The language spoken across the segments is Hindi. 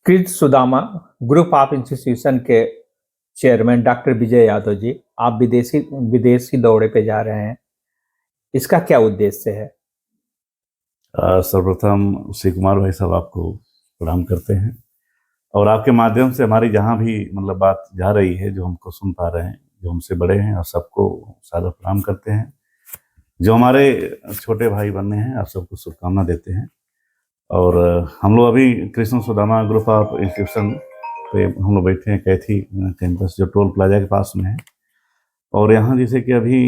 कृत सुदामा ग्रुप ऑफ इंस्टीट्यूशन के चेयरमैन डॉक्टर विजय यादव जी, आप विदेशी दौरे पे जा रहे हैं। इसका क्या उद्देश्य है? सर्वप्रथम श्री कुमार भाई साहब आपको प्रणाम करते हैं और आपके माध्यम से हमारी जहाँ भी मतलब बात जा रही है, जो हमको सुन पा रहे हैं, जो हमसे बड़े हैं, और सबको सादर प्रणाम करते हैं। जो हमारे छोटे भाई बनने हैं, आप सबको शुभकामना देते हैं। और हम लोग अभी Krishna Sudama group of institution पे हम लोग बैठे हैं, कैथी कैंपस जो टोल प्लाजा के पास में है। और यहाँ जैसे कि अभी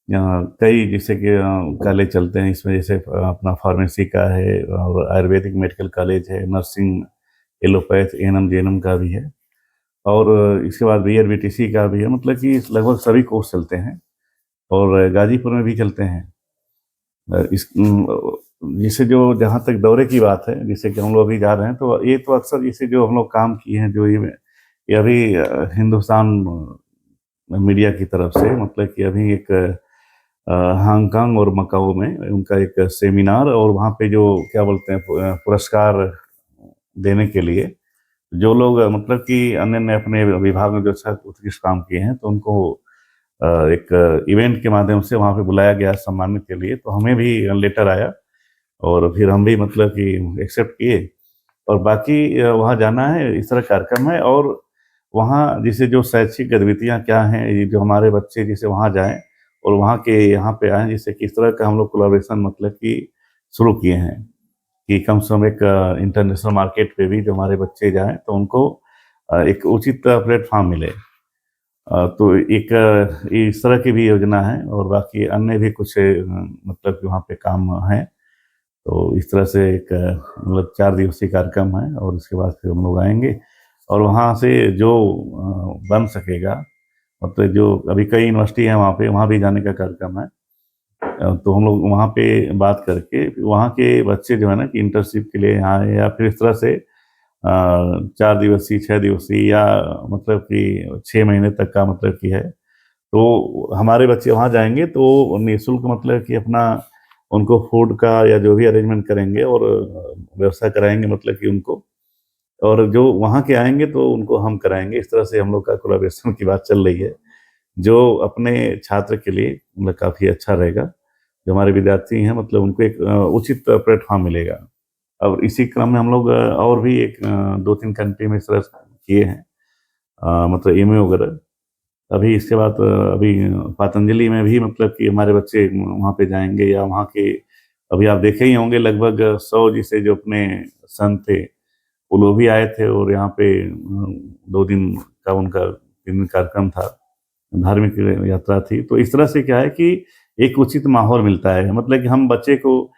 कई जैसे कि कॉलेज चलते हैं, इसमें जैसे अपना फार्मेसी का है और आयुर्वेदिक मेडिकल कॉलेज है, नर्सिंग, एलोपैथ, एएनएम जेएनएम का भी है, और इसके बाद बीएड बीटीसी का भी है। मतलब कि लगभग सभी कोर्स चलते हैं और गाजीपुर में भी चलते हैं। इस जिसे जो जहाँ तक दौरे की बात है, जिसे कि हम लोग अभी जा रहे हैं, तो ये तो अक्सर जैसे जो हम लोग काम किए हैं, जो ये अभी हिंदुस्तान मीडिया की तरफ से मतलब कि अभी एक हांगकांग और मकाओ में उनका एक सेमिनार, और वहाँ पे जो क्या बोलते हैं पुरस्कार देने के लिए जो लोग मतलब कि अन्य ने अपने विभाग में जो अच्छा उत्कृष्ट काम किए हैं, तो उनको एक इवेंट के माध्यम से वहाँ पे बुलाया गया सम्मानित के लिए। तो हमें भी लेटर आया और फिर हम भी मतलब कि एक्सेप्ट किए, और बाकी वहाँ जाना है, इस तरह कार्यक्रम है। और वहाँ जैसे जो शैक्षिक गतिविधियाँ क्या हैं, ये जो हमारे बच्चे जैसे वहाँ जाएं और वहाँ के यहाँ पे आएँ, जिससे किस तरह का हम लोग कोलैबोरेशन मतलब कि शुरू किए हैं कि कम से कम एक इंटरनेशनल मार्केट पे भी जो हमारे बच्चे जाएं तो उनको एक उचित प्लेटफॉर्म मिले। तो एक इस तरह की भी योजना है, और बाकी अन्य भी कुछ मतलब कि वहाँ पे काम है। तो इस तरह से एक मतलब 4 दिवसीय कार्यक्रम है, और उसके बाद फिर हम लोग आएंगे और वहाँ से जो बन सकेगा, मतलब जो अभी कई यूनिवर्सिटी है वहाँ पे, वहाँ भी जाने का कार्यक्रम है। तो हम लोग वहाँ पे बात करके वहाँ के बच्चे जो है ना कि इंटर्नशिप के लिए यहाँ आए, या फिर इस तरह से 4 दिवसीय, 6 दिवसीय, या मतलब कि 6 महीने तक का मतलब कि है। तो हमारे बच्चे वहाँ जाएंगे तो निःशुल्क मतलब कि अपना उनको फूड का या जो भी अरेंजमेंट करेंगे और व्यवस्था कराएंगे मतलब कि उनको, और जो वहाँ के आएंगे तो उनको हम कराएंगे। इस तरह से हम लोग का कोलैबोरेशन की बात चल रही है, जो अपने छात्र के लिए मतलब काफ़ी अच्छा रहेगा। जो हमारे विद्यार्थी हैं मतलब उनको एक उचित प्लेटफॉर्म मिलेगा। और इसी क्रम में हम लोग और भी एक 2-3 कंट्री में इस तरह किए हैं, मतलब एमए वगैरह। अभी इसके बाद अभी पतंजलि में भी मतलब कि हमारे बच्चे वहाँ पे जाएंगे, या वहाँ के अभी आप देखे ही होंगे लगभग 100 जिसे जो अपने संत थे वो लोग भी आए थे, और यहाँ पे 2 दिन का उनका 3 दिन कार्यक्रम था, धार्मिक यात्रा थी। तो इस तरह से क्या है कि एक उचित माहौल मिलता है, मतलब कि हम बच्चे को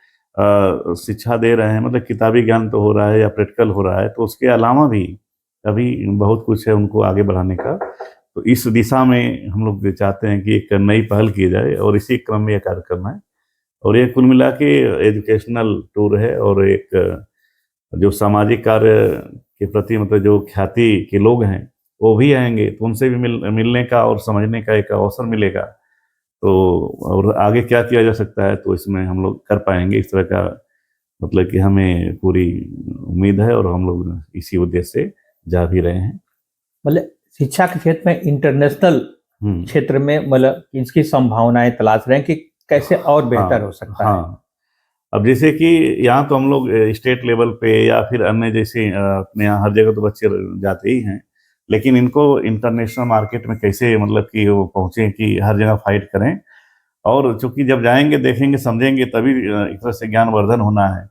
शिक्षा दे रहे हैं, मतलब किताबी ज्ञान तो हो रहा है या प्रैक्टिकल हो रहा है, तो उसके अलावा भी अभी बहुत कुछ है उनको आगे बढ़ाने का। तो इस दिशा में हम लोग चाहते हैं कि एक नई पहल की जाए, और इसी क्रम में यह कार्यक्रम है। और ये कुल मिला के एजुकेशनल टूर है, और एक जो सामाजिक कार्य के प्रति मतलब जो ख्याति के लोग हैं वो भी आएंगे, तो उनसे भी मिलने का और समझने का एक अवसर मिलेगा। तो और आगे क्या किया जा सकता है, तो इसमें हम लोग कर पाएंगे। इस तरह का मतलब कि हमें पूरी उम्मीद है, और हम लोग इसी उद्देश्य से जा भी रहे हैं। मतलब शिक्षा के क्षेत्र में इंटरनेशनल क्षेत्र में मतलब इसकी संभावनाएं तलाश रहे हैं कि कैसे और बेहतर हो सकता है। हाँ, अब जैसे कि यहाँ तो हम लोग स्टेट लेवल पे या फिर अन्य जैसे अपने यहाँ हर जगह तो बच्चे जाते ही हैं, लेकिन इनको इंटरनेशनल मार्केट में कैसे मतलब कि वो पहुँचे कि हर जगह फाइट करें। और चूंकि जब जाएंगे, देखेंगे, समझेंगे, तभी एक तरह से ज्ञानवर्धन होना है।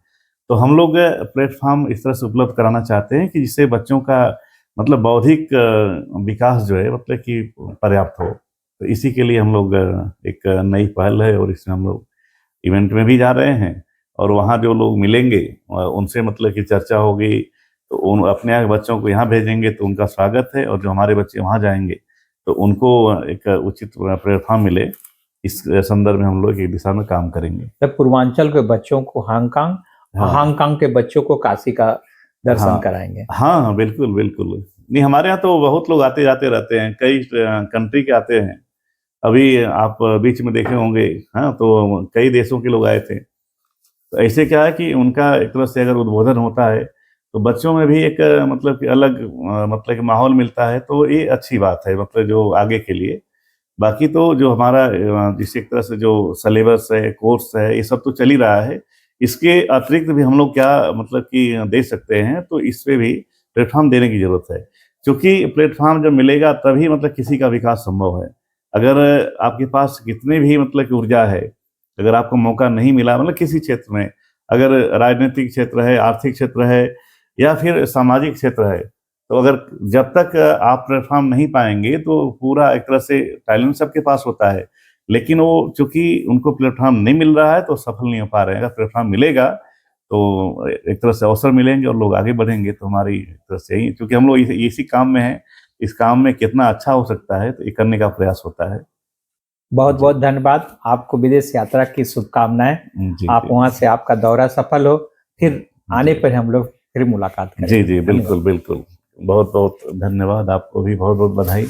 तो हम लोग प्लेटफॉर्म इस तरह से उपलब्ध कराना चाहते हैं कि जिससे बच्चों का मतलब बौद्धिक विकास जो है मतलब कि पर्याप्त हो। तो इसी के लिए हम लोग एक नई पहल है, और इसमें हम लोग इवेंट में भी जा रहे हैं, और वहाँ जो लोग मिलेंगे उनसे मतलब कि चर्चा होगी, तो उन अपने यहाँ बच्चों को यहाँ भेजेंगे तो उनका स्वागत है, और जो हमारे बच्चे वहाँ जाएंगे तो उनको एक उचित प्लेटफॉर्म मिले। इस संदर्भ में हम लोग एक दिशा में काम करेंगे। जब पूर्वांचल के बच्चों को हांगकांग, हांगकांग के बच्चों को काशी का दर्शन कराएंगे। हाँ, बिल्कुल बिल्कुल। नहीं, हमारे यहाँ तो बहुत लोग आते जाते रहते हैं, कई कंट्री के आते हैं। अभी आप बीच में देखे होंगे, हाँ, तो कई देशों के लोग आए थे। तो ऐसे क्या है कि उनका एक तरह से अगर उद्बोधन होता है तो बच्चों में भी एक मतलब कि अलग मतलब कि माहौल मिलता है, तो ये अच्छी बात है मतलब जो आगे के लिए। बाकी तो जो हमारा जिस एक तरह से जो सिलेबस है, कोर्स है, ये सब तो चल ही रहा है। इसके अतिरिक्त भी हम लोग क्या मतलब कि दे सकते हैं, तो इस पे भी प्लेटफ़ॉर्म देने की ज़रूरत है। क्योंकि प्लेटफ़ॉर्म जब मिलेगा तभी मतलब किसी का विकास संभव है। अगर आपके पास कितनी भी मतलब कि ऊर्जा है, अगर आपको मौका नहीं मिला मतलब किसी क्षेत्र में, अगर राजनीतिक क्षेत्र है, आर्थिक क्षेत्र है या फिर सामाजिक क्षेत्र है, तो अगर जब तक आप प्लेटफ़ॉर्म नहीं पाएँगे तो पूरा एक तरह से टैलेंट सबके पास होता है, लेकिन वो चूँकि उनको प्लेटफ़ॉर्म नहीं मिल रहा है तो सफल नहीं हो पा रहे हैं। अगर प्लेटफ़ॉर्म मिलेगा तो एक तरह से अवसर मिलेंगे और लोग आगे बढ़ेंगे, तो हमारी एक तरह से यही, क्योंकि हम लोग इसी काम में हैं, इस काम में कितना अच्छा हो सकता है तो ये करने का प्रयास होता है। बहुत जी। बहुत धन्यवाद। आपको विदेश यात्रा की शुभकामनाएं। जी, आप जी। वहां से आपका दौरा सफल हो, फिर आने जी। पर हम लोग फिर मुलाकात जी, करेंगे। जी, धन्यवाद। बिल्कुल, बिल्कुल। बहुत-बहुत धन्यवाद, आपको भी बहुत-बहुत बधाई।